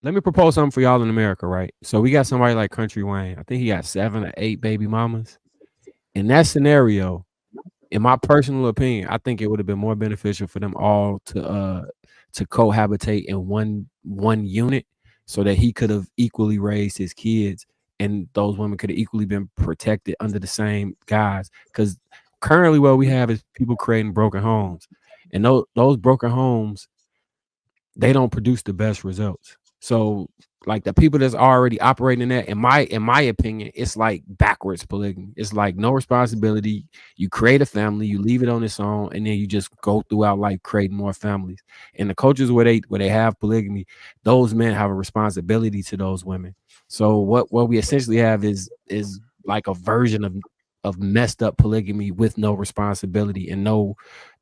let me propose something for y'all in America, right? So we got somebody like Country Wayne. I think he got 7 or 8 baby mamas. In that scenario, in my personal opinion, I think it would have been more beneficial for them all to cohabitate in one unit so that he could have equally raised his kids and those women could have equally been protected under the same guise. Because currently what we have is people creating broken homes. And those broken homes, they don't produce the best results. So like the people that's already operating in that, in my opinion, it's like backwards polygamy. It's like no responsibility. You create a family, you leave it on its own, and then you just go throughout life creating more families. And the cultures where they have polygamy, those men have a responsibility to those women. So what we essentially have is like a version of messed up polygamy with no responsibility and no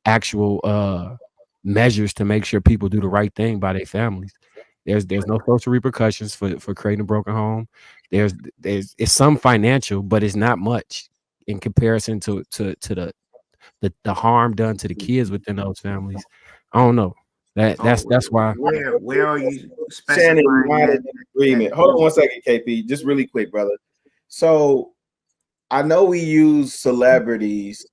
actual measures to make sure people do the right thing by their families. There's no social repercussions for creating a broken home. There's it's some financial, but it's not much in comparison to the harm done to the kids within those families. I don't know. So That's why. where are you Shannon specifying nodded that in that agreement. Hold on one second, KP. Just really quick, brother. So I know we use celebrities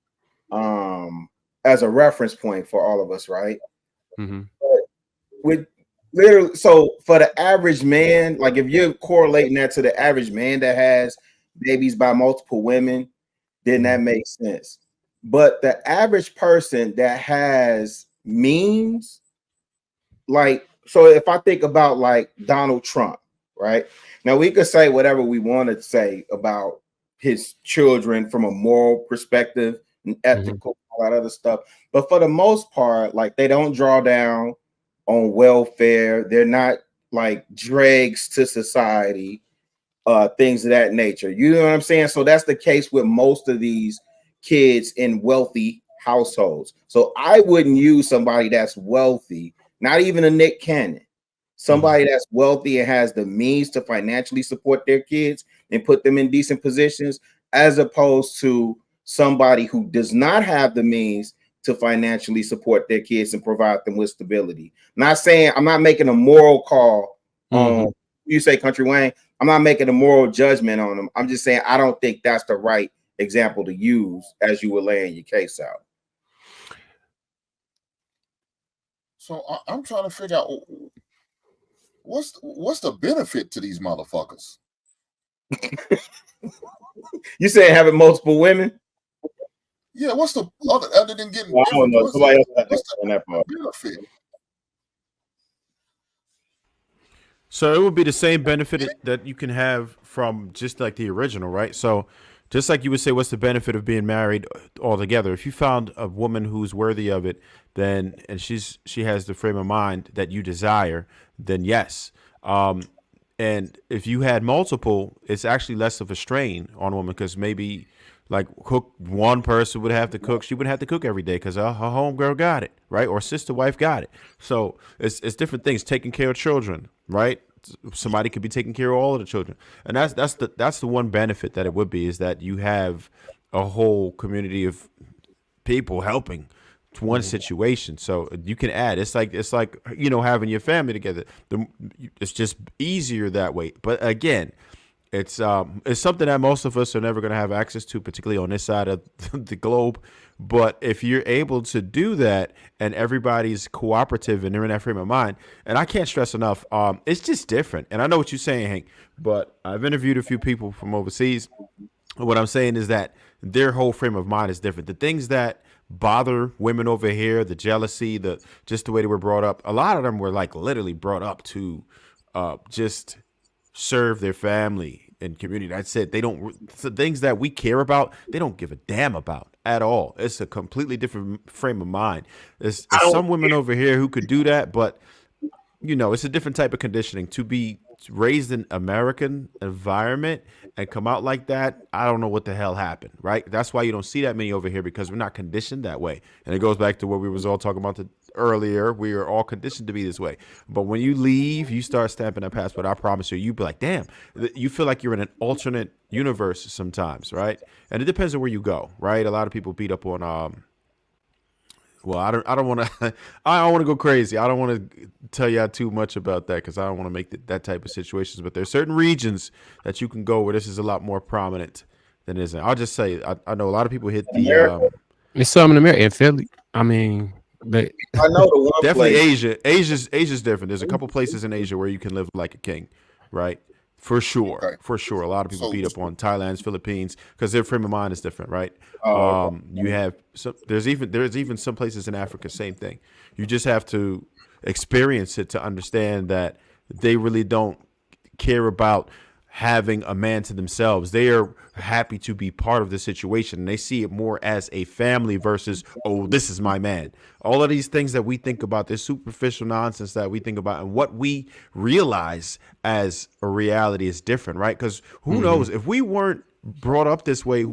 um as a reference point for all of us, right? Mhm. With literally, so for the average man, like if you're correlating that to the average man that has babies by multiple women, then that Mhm. makes sense. But the average person that has means, like, so if I think about like Donald Trump, right? Now we could say whatever we want to say about his children from a moral perspective and Mhm. ethical, all that other stuff. But for the most part, like they don't draw down on welfare. They're not like dregs to society, things of that nature. You know what I'm saying? So that's the case with most of these kids in wealthy households. So I wouldn't use somebody that's wealthy, not even a Nick Cannon, Mhm. somebody that's wealthy and has the means to financially support their kids and put them in decent positions, as opposed to somebody who does not have the means to financially support their kids and provide them with stability. Not saying I'm not making a moral call on, Mhm. you say Country Wayne. I'm not making a moral judgment on them. I'm just saying I don't think that's the right example to use as you were laying your case out. So I'm trying to figure out what's the benefit to these motherfuckers. You saying having multiple women? Yeah, what's the other than getting Well, I don't different know. pussy? Somebody else had to What's explain that the part. benefit? So it would be the same benefit that you can have from just like the original, right? So just like you would say, what's the benefit of being married altogether? If you found a woman who's worthy of it, then and she has the frame of mind that you desire, then yes. And if you had multiple, it's actually less of a strain on a woman because maybe like cook one person would have to cook. She would have to cook every day because her homegirl got it, right? Or sister wife got it. So it's different things. Taking care of children, right? Somebody could be taking care of all of the children, and that's the one benefit that it would be is that you have a whole community of people helping one Mhm. situation. So you can add. It's like having your family together. It's just easier that way. But again, it's something that most of us are never going to have access to, particularly on this side of the globe. But if you're able to do that and everybody's cooperative and they're in that frame of mind, and I can't stress enough, it's just different. And I know what you're saying, Hank, but I've interviewed a few people from overseas. What I'm saying is that their whole frame of mind is different. The things that bother women over here, the jealousy, the just the way they were brought up, a lot of them were like literally brought up to just serve their family and community. That's it. They don't the things that we care about. They don't give a damn about at all. It's a completely different frame of mind. There's I don't. some women over here who could do that, but it's a different type of conditioning to be raised in American environment and come out like that. I don't know what the hell happened, right? That's why you don't see that many over here because we're not conditioned that way. And it goes back to what we was all talking about earlier. We are all conditioned to be this way. But when you leave, you start stamping that passport. I promise you, you be like, damn, you feel like you're in an alternate universe sometimes, right? And it depends on where you go, right? A lot of people beat up on Well, I don't want to. I don't want to go crazy. I don't want to tell y'all too much about that because I don't want to make that type of situations. But there's certain regions that you can go where this is a lot more prominent than isn't. I'll just say I know a lot of people hit the America? It's some in America in Philly. I mean, they, I know the one definitely place. Asia's different. There's a couple places in Asia where you can live like a king, right? For sure, Okay. for sure. A lot of people So- beat up on Thailand's, Philippines because their frame of mind is different, right? Oh, You have there's even some places in Africa, same thing. You just have to experience it to understand that they really don't care about having a man to themselves. They are happy to be part of the situation. And they see it more as a family versus, oh, this is my man. All of these things that we think about, this superficial nonsense that we think about, and what we realize as a reality is different, right? Because who knows, if we weren't brought up this way,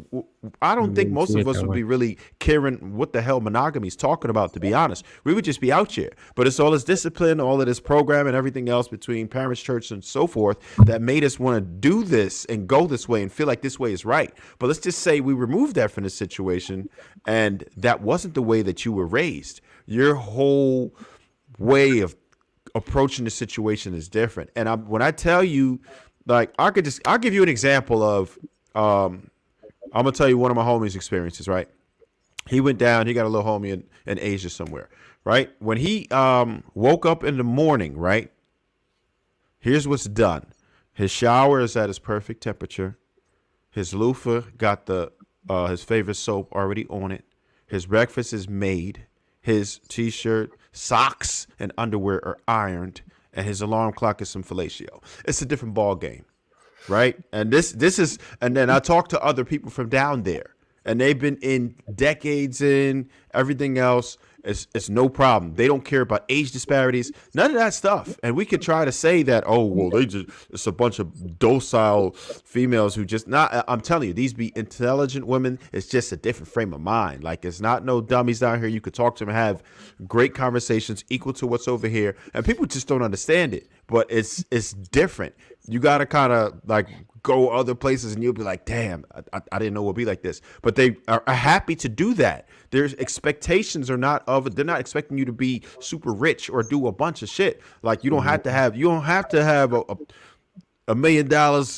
I don't think most of us would be really caring what the hell monogamy is talking about, to be honest. We would just be out here. But it's all this discipline, all of this program and everything else between parents, church, and so forth that made us want to do this and go this way and feel like this way is right. But let's just say we removed that from the situation and that wasn't the way that you were raised. Your whole way of approaching the situation is different. And when I tell you, like, I'll give you an example of, I'm gonna tell you one of my homies' experiences, right? He went down, he got a little homie in Asia somewhere, right? When he woke up in the morning, right? Here's what's done. His shower is at his perfect temperature. His loofah got his favorite soap already on it. His breakfast is made. His t-shirt, socks, and underwear are ironed, and his alarm clock is some fellatio. It's a different ball game. Right. And this is, and then I talked to other people from down there and they've been in decades in everything else. It's no problem. They don't care about age disparities, none of that stuff. And we could try to say that, oh, well, it's a bunch of docile females who just not, I'm telling you, these be intelligent women. It's just a different frame of mind. Like, it's not no dummies down here. You could talk to them and have great conversations equal to what's over here. And people just don't understand it, but it's different. You got to kind of like go other places and you'll be like, damn, I didn't know it would be like this. But they are happy to do that. Their expectations are not they're not expecting you to be super rich or do a bunch of shit. Like, you don't have to have $1 million.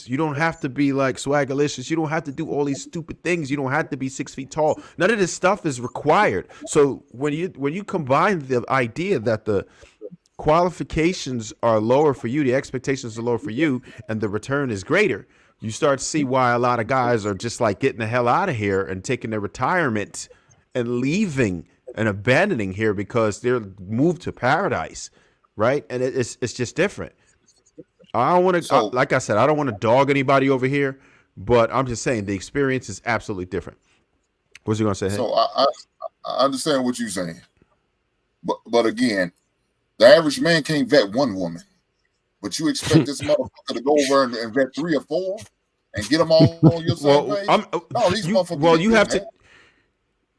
You don't have to be like swagalicious. You don't have to do all these stupid things. You don't have to be 6 feet tall. None of this stuff is required. So when you combine the idea that the qualifications are lower for you, the expectations are lower for you, and the return is greater, you start to see why a lot of guys are just like getting the hell out of here and taking their retirement and leaving and abandoning here because they're moved to paradise, right? And it's just different. I don't want to, like I said, I don't want to dog anybody over here, but I'm just saying the experience is absolutely different. What's he gonna say? So I understand what you're saying, but again, the average man can't vet one woman, but you expect this motherfucker to go over and vet 3 or 4 and get them all on your same page? No, these motherfuckers.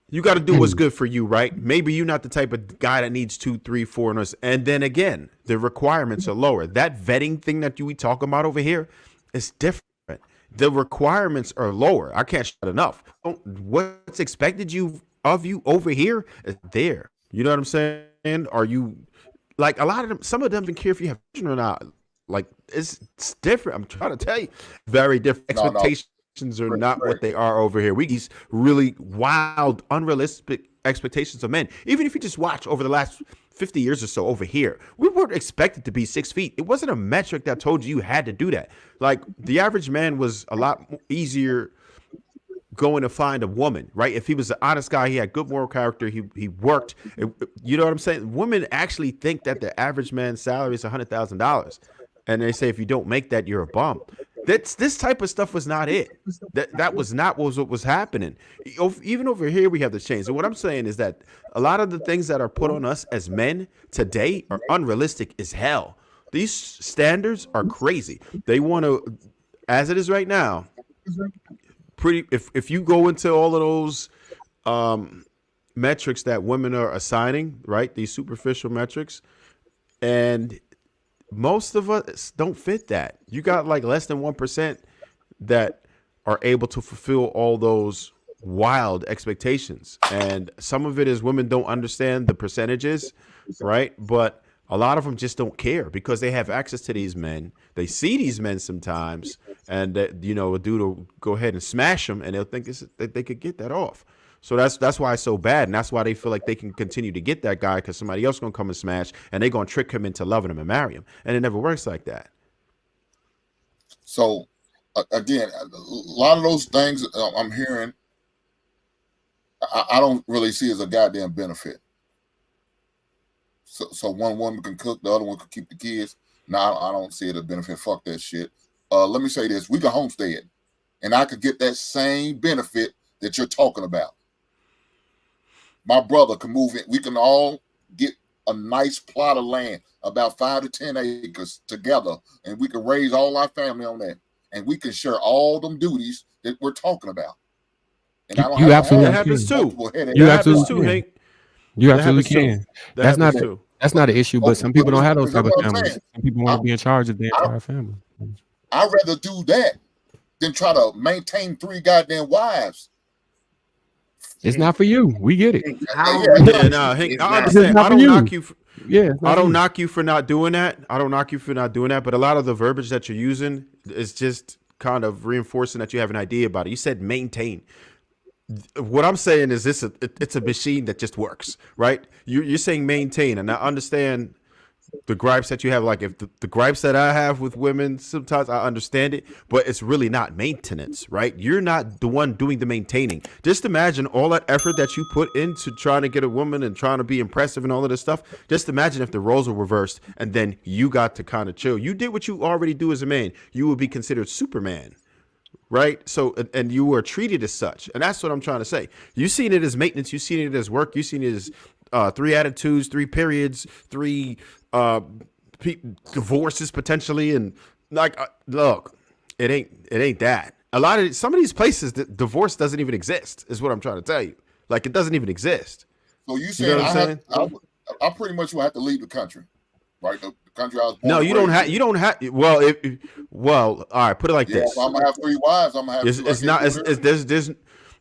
You got to do what's good for you, right? Maybe you're not the type of guy that needs 2, 3, 4, and then again, the requirements are lower. That vetting thing that we talk about over here is different. The requirements are lower. I can't shut enough. What's expected of you over here is there. You know what I'm saying? Are you like a lot of them? Some of them don't care if you have children or not. Like it's different. I'm trying to tell you, very different expectations. Are not what they are over here. These really wild, unrealistic expectations of men. Even if you just watch over the last 50 years or so over here, we weren't expected to be 6 feet. It wasn't a metric that told you had to do that. Like the average man was a lot easier going to find a woman, right? If he was an honest guy, he had good moral character, he worked. You know what I'm saying? Women actually think that the average man's salary is $100,000. And they say if you don't make that, you're a bum. This type of stuff was not it. That was not what was happening. Even over here, we have the change. So what I'm saying is that a lot of the things that are put on us as men today are unrealistic as hell. These standards are crazy. They want to, as it is right now, if you go into all of those metrics that women are assigning, right? These superficial metrics, and most of us don't fit that. You got like less than 1% that are able to fulfill all those wild expectations, and some of it is women don't understand the percentages, right? But a lot of them just don't care because they have access to these men. They see these men sometimes, and that, you know, a dude will go ahead and smash them, and they'll think that they could get that off. So that's why it's so bad, and that's why they feel like they can continue to get that guy because somebody else gonna come and smash, and they're gonna trick him into loving him and marry him, and it never works like that. So again, a lot of those things I'm hearing, I don't really see as a goddamn benefit. So one woman can cook, the other one can keep the kids. No, I don't see it as a benefit. Fuck that shit. Let me say this: we can homestead, and I could get that same benefit that you're talking about. My brother can move in. We can all get a nice plot of land, about 5 to 10 acres together, and we can raise all our family on that, and we can share all them duties that we're talking about. And I don't You have absolutely That happens too. You That happens absolutely too, can. Hank. You That absolutely happens too. can. That That's not happens a, too. that's not an issue, but some people don't have those type of what I'm families. saying. Some people want to be in charge of their entire family. I'd rather do that than try to maintain 3 goddamn wives. It's not for you. We get it. How Yeah, nah, Hank, is I that? understand. not I for don't you. knock you. Yeah, it's not I for don't you. knock you for not doing that. I don't knock you for not doing that. But a lot of the verbiage that you're using is just kind of reinforcing that you have an idea about it. You said maintain. What I'm saying is it's a machine that just works, right? You're saying maintain, and I understand the gripes that you have. Like if the gripes that I have with women, sometimes I understand it, but it's really not maintenance, right? You're not the one doing the maintaining. Just imagine all that effort that you put into trying to get a woman and trying to be impressive and all of this stuff. Just imagine if the roles were reversed and then you got to kind of chill. You did what you already do as a man. You would be considered Superman. Right. So, and you were treated as such. And that's what I'm trying to say. You seen it as maintenance. You seen it as work. You seen it as 3 attitudes, 3 periods, 3 divorces potentially. And like, look, it ain't that. Some of these places that divorce doesn't even exist is what I'm trying to tell you. Like it doesn't even exist. So you You know saying what I'm saying? I pretty much will have to leave the country, right? The country I was born No, and you don't raised have. in. You don't have. Well, all right. Put it like Yeah, this. if I'm gonna have 3 wives, I'm gonna have. It's not.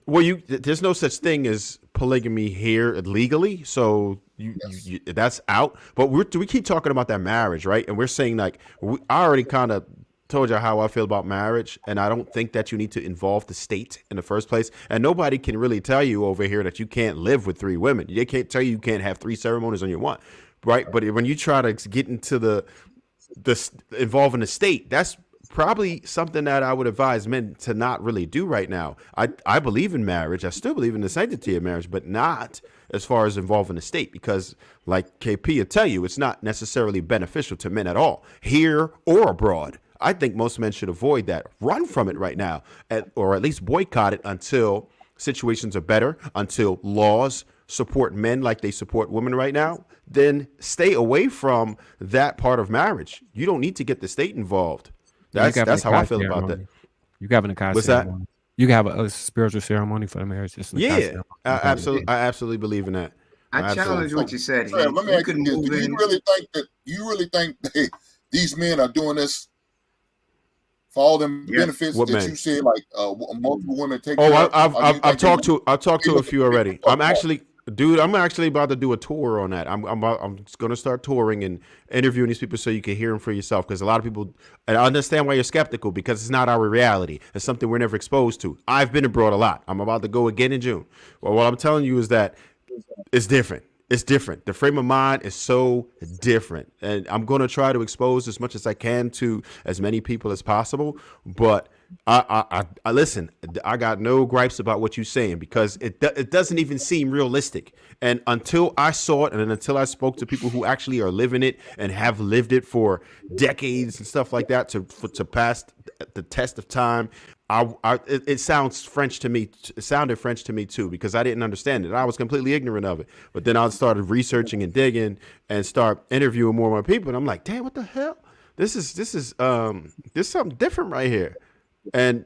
There's no such thing as polygamy here legally. So you that's out. But we keep talking about that marriage, right? And we're saying like I already kind of told you how I feel about marriage, and I don't think that you need to involve the state in the first place. And nobody can really tell you over here that you can't live with 3 women. They can't tell you can't have 3 ceremonies on your one, right? But when you try to get into the involving the state, that's probably something that I would advise men to not really do right now. I believe in marriage. I still believe in the sanctity of marriage, but not as far as involving the state, because like KP will tell you, it's not necessarily beneficial to men at all, here or abroad. I think most men should avoid that, run from it right now, or at least boycott it until situations are better, until laws support men like they support women right now. Then stay away from that part of marriage. You don't need to get the state involved. That's how I feel about that. You can have an Akai What's that? ceremony. You can have a spiritual ceremony for the marriage. It's an Akai Yeah, ceremony. I absolutely believe in that. I challenge what you said. Trey, let me You ask could you this: move do in. you really think that these men are doing this for all them Yes. benefits What that man? you said, like multiple women take? Oh, care of? Or do you I've think talked to a few already. Fuck I'm actually about to do a tour on that. I'm going to start touring and interviewing these people so you can hear them for yourself. Because a lot of people, and I understand why you're skeptical, because it's not our reality. It's something we're never exposed to. I've been abroad a lot. I'm about to go again in June. Well, what I'm telling you is that it's different. It's different. The frame of mind is so different. And I'm going to try to expose as much as I can to as many people as possible. But I listen, I got no gripes about what you're saying, because it doesn't even seem realistic. And until I saw it, and until I spoke to people who actually are living it and have lived it for decades and stuff like that to pass the test of time, it sounds French to me. It sounded French to me too, because I didn't understand it. I was completely ignorant of it. But then I started researching and digging and start interviewing more and more people. And I'm like, damn, what the hell? This is something different right here. And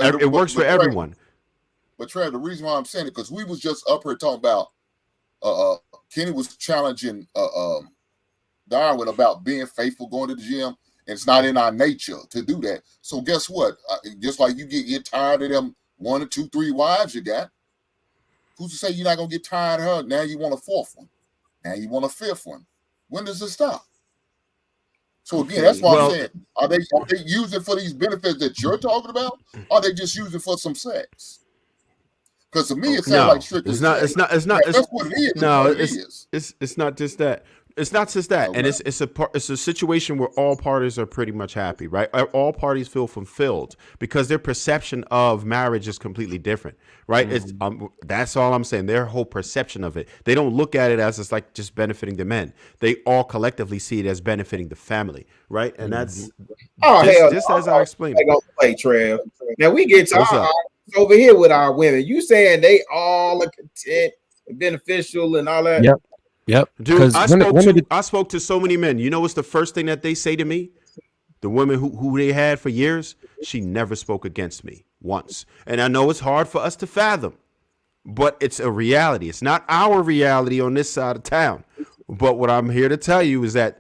it works for everyone. But Trey, the reason why I'm saying it, because we was just up here talking about Kenny was challenging Darwin about being faithful, going to the gym. And it's not in our nature to do that. So guess what? Just like you get tired of them 1 or 2, 3 wives you got. Who's to say you're not gonna get tired of her? Now you want a 4th one. Now you want a 5th one. When does it stop? So again, that's why I'm saying, are they using for these benefits that you're talking about? Or are they just using for some sex? Because to me, it sounds like strictly sex. It's not. That's what it is. No, it's not just that. It's not just that, Okay. and it's a situation where all parties are pretty much happy, right? All parties feel fulfilled because their perception of marriage is completely different, right? It's that's all I'm saying. Their whole perception of it, they don't look at it as it's like just benefiting the men. They all collectively see it as benefiting the family, right? And that's just as I explained. They gonna play Trev. Now we get to What's our up? over here with our women. You saying they all are content, and beneficial, and all that? Yep. Dude, I spoke to so many men. You know what's the first thing that they say to me? The women who they had for years, she never spoke against me once. And I know it's hard for us to fathom, but it's a reality. It's not our reality on this side of town. But what I'm here to tell you is that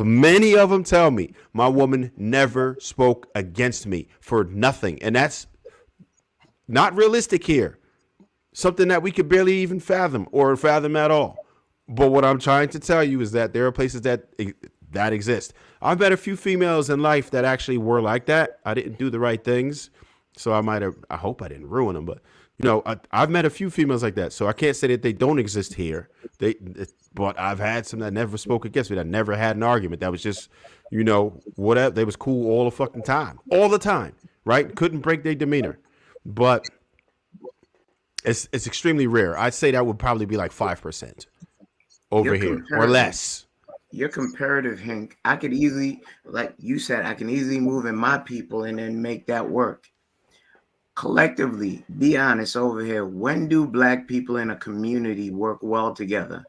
many of them tell me my woman never spoke against me for nothing. And that's not realistic here. Something that we could barely even fathom or fathom at all. But what I'm trying to tell you is that there are places that exist. I've met a few females in life that actually were like that. I didn't do the right things, so I hope I didn't ruin them. But you know, I've met a few females like that, so I can't say that they don't exist here. But I've had some that never spoke against me. That never had an argument. That was just, you know, whatever. They was cool all the fucking time, right? Couldn't break their demeanor, but it's extremely rare. I'd say that would probably be like 5%. Over here or less. You're comparative, Hank. I could easily, like you said, I can easily move in my people and then make that work. Collectively, be honest over here. When do black people in a community work well together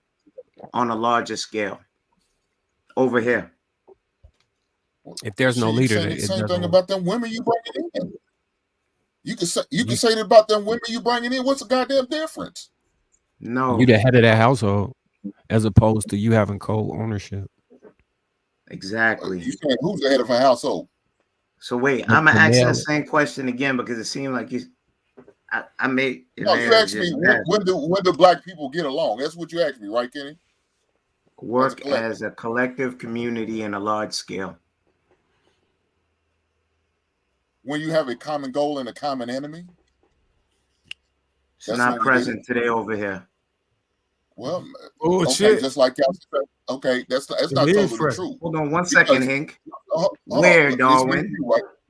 on a larger scale? Over here. If there's no leader, the same thing about them women you bringing in. You can say that about them women you bringing in. What's the goddamn difference? No, you the head of that household, as opposed to you having co-ownership. Exactly. You saying who's the head of a household? So wait, I'm gonna ask the same question again because it seemed like I made. No, you asked me when do black people get along? That's what you asked me, right, Kenny? Work as a collective community in a large scale. When you have a common goal and a common enemy. It's not present today over here. Well, okay, just like y'all said. Okay, that's not totally true. Hold on one second, Hank. Where, Darwin?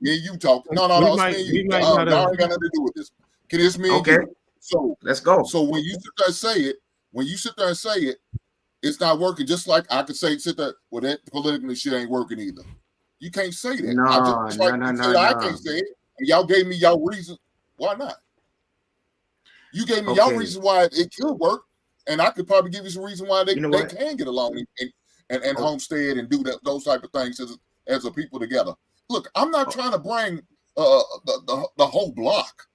Me and you talking. No, it's me and you. Y'all ain't got nothing to do with this. Can it's me and you? So let's go. So when you sit there and say it, it's not working. Just like I could sit there, well, that politically shit ain't working either. You can't say that. No, I can't say it. And y'all gave me y'all reason. Why not? You gave me y'all reason why it could work. And I could probably give you some reason why they can get along and homestead and do those type of things as a people together. Look, I'm not trying to bring the whole block.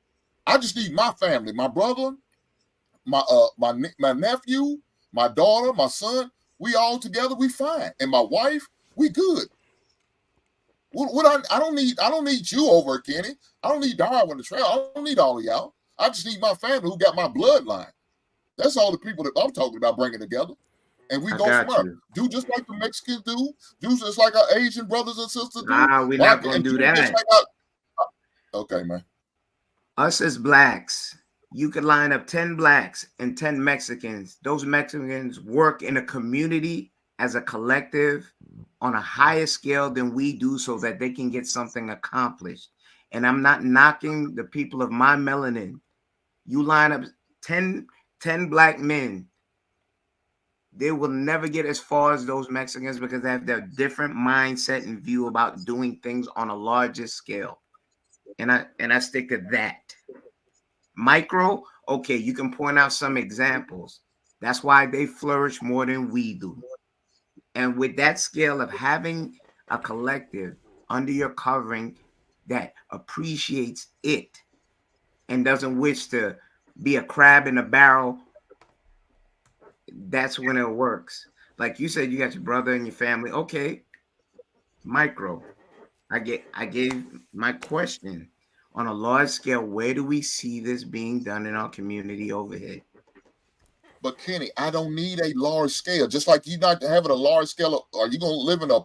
I just need my family, my brother, my nephew, my daughter, my son. We all together, we fine, and my wife, we good. I don't need you over, Kenny. I don't need Darwin the Trail. I don't need all of y'all. I just need my family who got my bloodline. That's all the people that I'm talking about bringing together. And we go from there. Do just like the Mexicans do. Do just like our Asian brothers and sisters do. Nah, we're not going to do that. Okay, man. Us as blacks, you could line up 10 blacks and 10 Mexicans. Those Mexicans work in a community as a collective on a higher scale than we do so that they can get something accomplished. And I'm not knocking the people of my melanin. You line up 10 black men, they will never get as far as those Mexicans because they have their different mindset and view about doing things on a larger scale. And I stick to that. Micro, okay, you can point out some examples. That's why they flourish more than we do. And with that scale of having a collective under your covering that appreciates it and doesn't wish to be a crab in a barrel, that's when it works. Like you said, you got your brother and your family. Okay, micro. I gave my question on a large scale, where do we see this being done in our community over here? But Kenny, I don't need a large scale. Just like you're not having a large scale. Are you going to live in a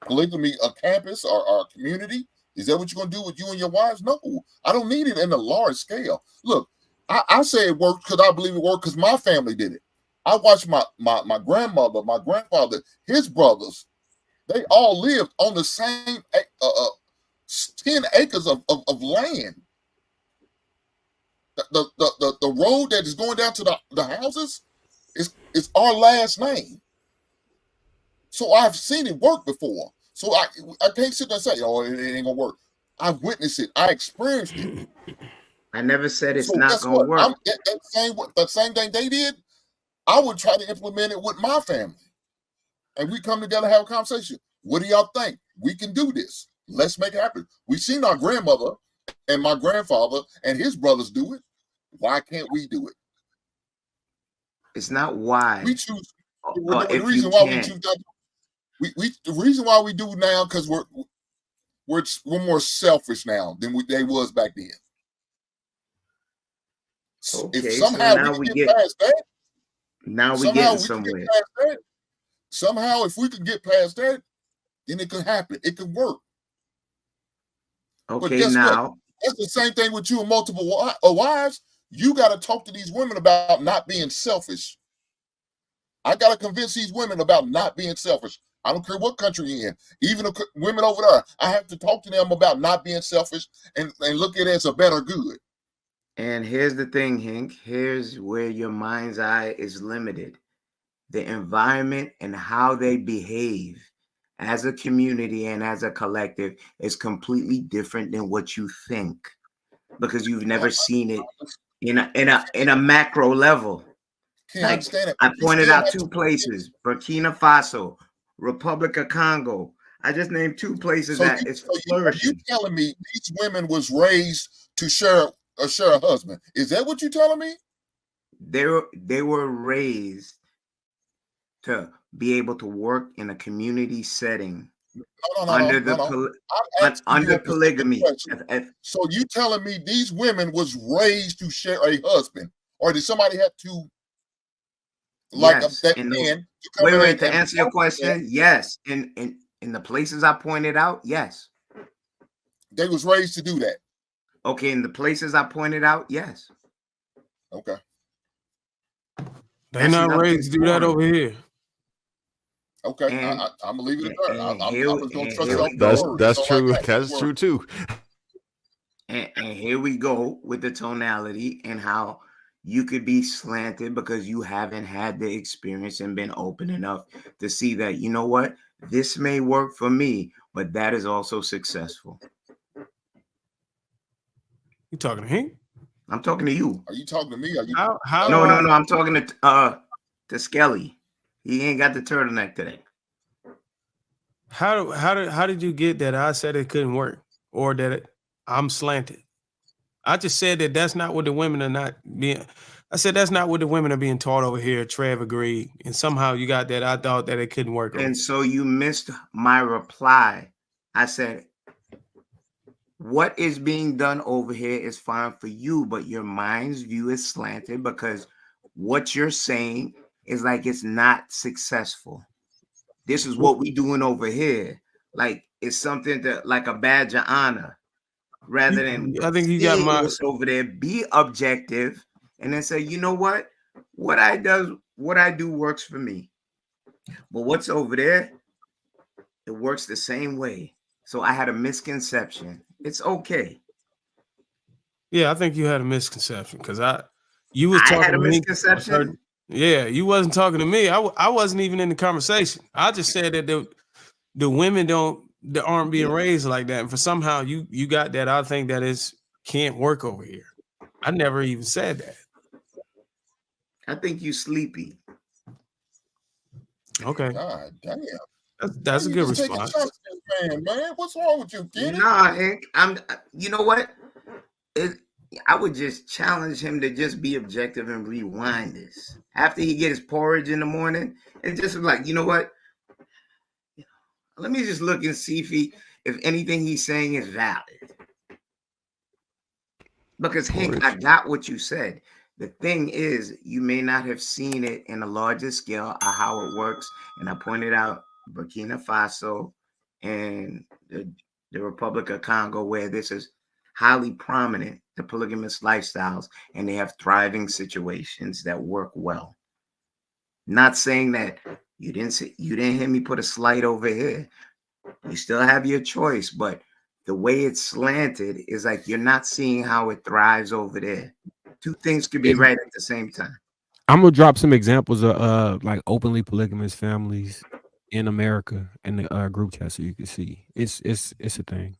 polygamy, a campus or a community? Is that what you're going to do with you and your wives? No, I don't need it in a large scale. Look, I say it worked because I believe it worked because my family did it. I watched my grandmother, my grandfather, his brothers. They all lived on the same 10 acres of land. The road that is going down to the houses is our last name. So I've seen it work before. So I can't sit there and say, oh, it ain't gonna work. I've witnessed it. I experienced it. I never said it's So not guess gonna what? work. That same thing they did, I would try to implement it with my family. And we come together and have a conversation. What do y'all think? We can do this. Let's make it happen. We've seen our grandmother and my grandfather and his brothers do it. Why can't we do it? It's not why. We choose. The reason why we choose that. The reason why we do now because we're more selfish now than they was back then. Okay, if somehow so now we get past that, now we get somewhere. Somehow, if we could get past that, then it could happen. It could work. Okay, but guess now what? That's the same thing with you and multiple wives. You got to talk to these women about not being selfish. I got to convince these women about not being selfish. I don't care what country you're in. Even the women over there, I have to talk to them about not being selfish and look at it as a better good. And here's the thing, Hank. Here's where your mind's eye is limited. The environment and how they behave as a community and as a collective is completely different than what you think, because you've never seen it in a macro level. Like, I pointed out 2 places: Burkina Faso, Republic of Congo. I just named 2 places that it's flourishing. You telling me these women was raised to share a husband? Is that what you're telling me? They were raised to be able to work in a community setting under polygamy. So you telling me these women was raised to share a husband, or did somebody have to yes, wait, to answer your question, yes. In the places I pointed out, yes. They was raised to do that. Okay, in the places I pointed out, yes. Okay. They're not raised to do that over here. Okay, I'm gonna leave it there. I'm just gonna trust you. That's true. That's true too. And here we go with the tonality and how you could be slanted because you haven't had the experience and been open enough to see that, you know what, this may work for me, but that is also successful. You talking to him? I'm talking to you. Are you talking to me? Are you? No. I'm talking to Skelly. He ain't got the turtleneck today. How did you get that I said it couldn't work or that I'm slanted? I just said that's not what the women are not being. I said that's not what the women are being taught over here. Trev agreed, and somehow you got that. I thought that it couldn't work. And so you missed my reply. I said, what is being done over here is fine for you, but your mind's view is slanted because what you're saying is like it's not successful. This is what we doing over here. Like it's something that like a badge of honor, rather than I think you got my over there. Be objective and then say, you know what I do works for me, but what's over there, it works the same way. So I had a misconception. It's okay. Yeah, I think you had a misconception because I had a misconception. Yeah, you wasn't talking to me. I wasn't even in the conversation. I just said that the women aren't being raised like that, and for somehow you got that. I think that can't work over here. I never even said that. I think you sleepy. Okay. God damn. That's a good response. Man, what's wrong with you, kid? Nah, Hank. You know what? I would just challenge him to just be objective and rewind this after he get his porridge in the morning, and just like, you know what? Let me just look and see if anything he's saying is valid. Because Hank, I got what you said. The thing is, you may not have seen it in a larger scale of how it works. And I pointed out Burkina Faso and the Republic of Congo, where this is highly prominent, the polygamous lifestyles, and they have thriving situations that work well. Not saying that you didn't hear me put a slight over here. You still have your choice, but the way it's slanted is like you're not seeing how it thrives over there. Two things could be right at the same time. I'm gonna drop some examples of like openly polygamous families in America in the group chat so you can see. It's a thing.